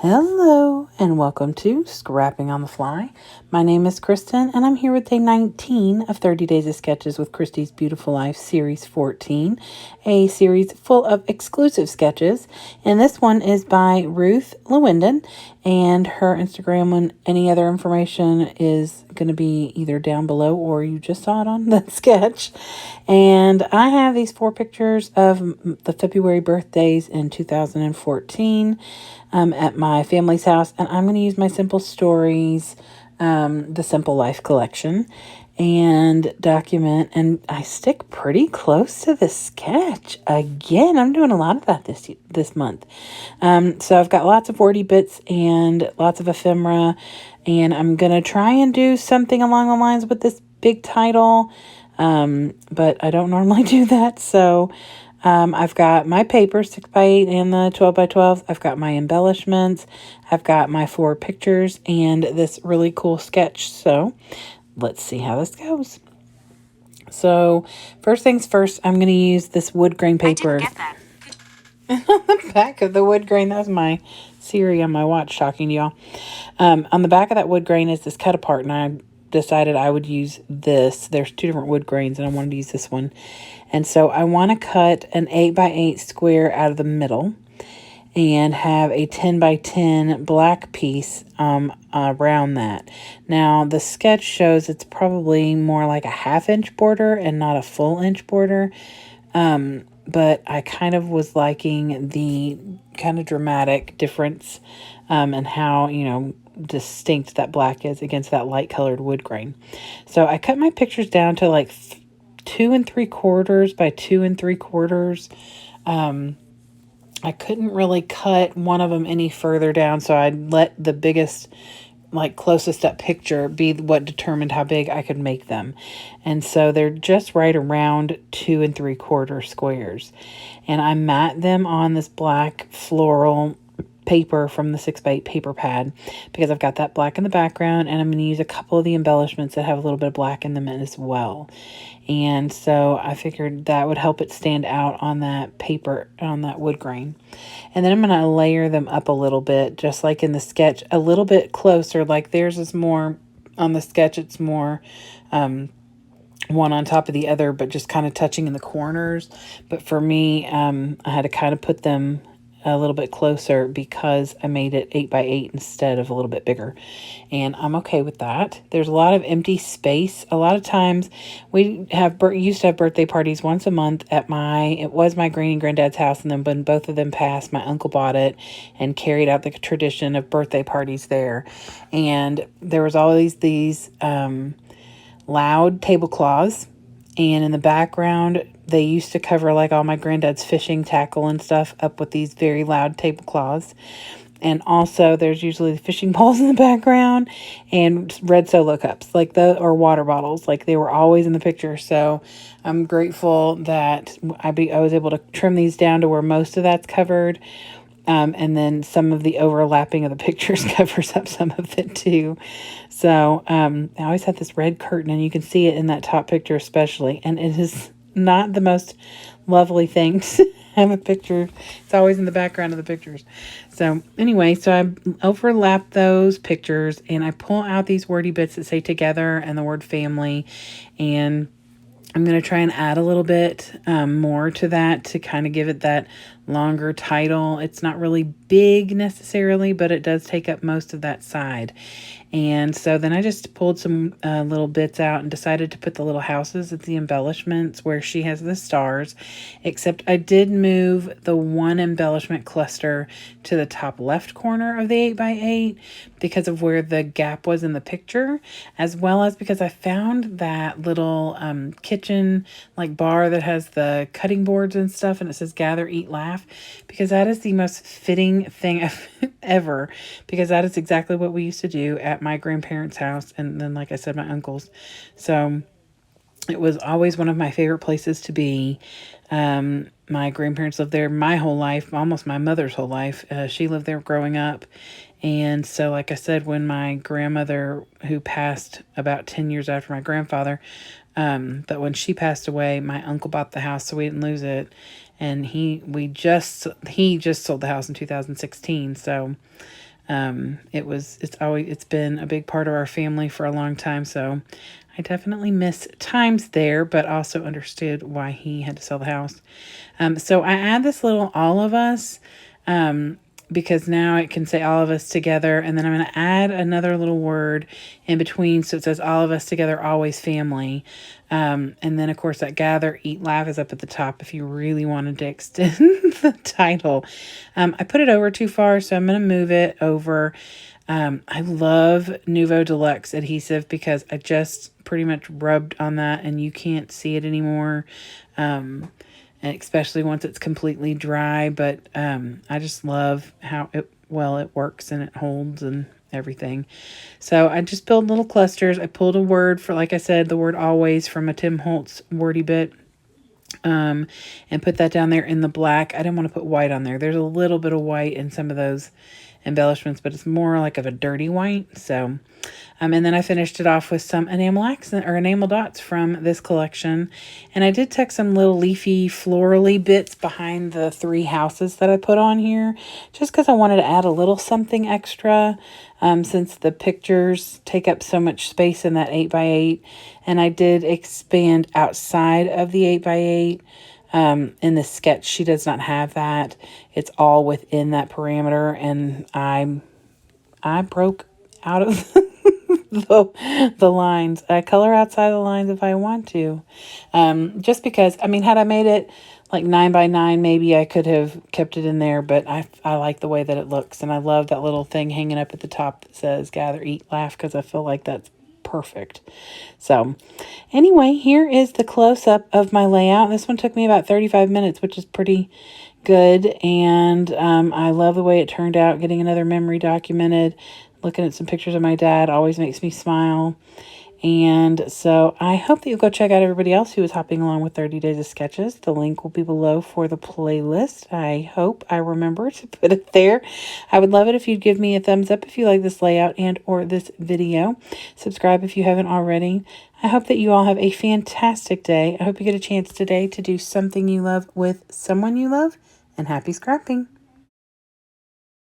Hello and welcome to Scrapping on the Fly. My name is Kristen and I'm here with day 19 of 30 Days of Sketches with Christy's Beautiful Life Series 14, a series full of exclusive sketches. And this one is by Ruth Lewendon, and her Instagram and any other information is going to be either down below or you just saw it on the sketch. And I have these 4 pictures of the February birthdays in 2014 at my family's house, and I'm going to use my Simple Stories, the Simple Life collection, and document, and I stick pretty close to the sketch. Again, I'm doing a lot of that this month. So I've got lots of wordy bits and lots of ephemera, and I'm going to try and do something along the lines with this big title, but I don't normally do that, so I've got my paper, 6x8 and the 12x12. I've got my embellishments. I've got my 4 pictures and this really cool sketch. So let's see how this goes. So first things first, I'm going to use this wood grain paper. I didn't get that. On the back of the wood grain, that was my Siri on my watch talking to y'all. On the back of that wood grain is this cut apart, and I decided I would use this. There's 2 different wood grains, and I wanted to use this one. And so I want to cut an 8x8 square out of the middle and have a 10x10 black piece around that. Now, the sketch shows it's probably more like a 1/2 inch border and not a full inch border. But I kind of was liking the kind of dramatic difference and how, distinct that black is against that light colored wood grain. So I cut my pictures down to like 2 3/4 by 2 3/4. I couldn't really cut one of them any further down, so I let the biggest, closest up picture be what determined how big I could make them. And so they're just right around 2 3/4 squares. And I mat them on this black floral paper from the 6x8 paper pad because I've got that black in the background, and I'm going to use a couple of the embellishments that have a little bit of black in them as well. And so I figured that would help it stand out on that paper, on that wood grain. And then I'm going to layer them up a little bit, just like in the sketch, a little bit closer. Like theirs is more, on the sketch it's more one on top of the other, but just kind of touching in the corners. But for me, I had to kind of put them a little bit closer because I made it 8x8 instead of a little bit bigger, and I'm okay with that. There's a lot of empty space. A lot of times we used to have birthday parties once a month at it was my granny and granddad's house, and then when both of them passed, my uncle bought it and carried out the tradition of birthday parties there. And there was always these loud tablecloths, and in the background they used to cover all my granddad's fishing tackle and stuff up with these very loud tablecloths. And also there's usually fishing poles in the background and red Solo cups or water bottles. They were always in the picture. So I'm grateful that I was able to trim these down to where most of that's covered. And then some of the overlapping of the pictures covers up some of it too. So I always have this red curtain, and you can see it in that top picture especially. And it is not the most lovely thing to have a picture. It's always in the background of the pictures. So anyway, so I overlap those pictures, and I pull out these wordy bits that say together and the word family, and I'm going to try and add a little bit more to that to kind of give it that longer title. It's not really big necessarily, but it does take up most of that side. And so then I just pulled some little bits out and decided to put the little houses at the embellishments where she has the stars, except I did move the one embellishment cluster to the top left corner of the 8x8 because of where the gap was in the picture, as well as because I found that little kitchen bar that has the cutting boards and stuff, and it says gather, eat, laugh, because that is the most fitting thing ever, because that is exactly what we used to do at my grandparents' house, and then, like I said, my uncle's. So it was always one of my favorite places to be. My grandparents lived there my whole life, almost my mother's whole life. She lived there growing up. And so, like I said, when my grandmother, who passed about 10 years after my grandfather, but when she passed away, my uncle bought the house, so we didn't lose it. And he just sold the house in 2016. So It's been a big part of our family for a long time. So I definitely miss times there, but also understood why he had to sell the house. So I add this little all of us, because now it can say all of us together. And then I'm going to add another little word in between. So it says all of us together, always family. And then, of course, that gather, eat, laugh is up at the top if you really wanted to extend the title. I put it over too far, so I'm going to move it over. I love Nuvo Deluxe adhesive because I just pretty much rubbed on that and you can't see it anymore. And especially once it's completely dry, but I just love how it works and it holds and everything. So I just build little clusters. I pulled a word for, like I said, the word always from a Tim Holtz wordy bit, and put that down there in the black. I didn't want to put white on there. There's a little bit of white in some of those embellishments, but it's more like of a dirty white. So and then I finished it off with some enamel accent or enamel dots from this collection. And I did tuck some little leafy florally bits behind the 3 houses that I put on here, just because I wanted to add a little something extra, since the pictures take up so much space in that 8x8. And I did expand outside of the 8x8. In the sketch, she does not have that. It's all within that parameter, and I broke out of the lines. I color outside the lines if I want to. Just because, I mean, had I made it like 9x9, maybe I could have kept it in there, but I like the way that it looks, and I love that little thing hanging up at the top that says gather, eat, laugh, because I feel like that's perfect. So anyway, here is the close-up of my layout. This one took me about 35 minutes, which is pretty good, and I love the way it turned out. Getting another memory documented, looking at some pictures of my dad always makes me smile. And so I hope that you'll go check out everybody else who is hopping along with 30 Days of Sketches. The link will be below for the playlist. I hope I remember to put it there. I would love it if you'd give me a thumbs up if you like this layout and or this video. Subscribe if you haven't already. I hope that you all have a fantastic day. I hope you get a chance today to do something you love with someone you love. And happy scrapping.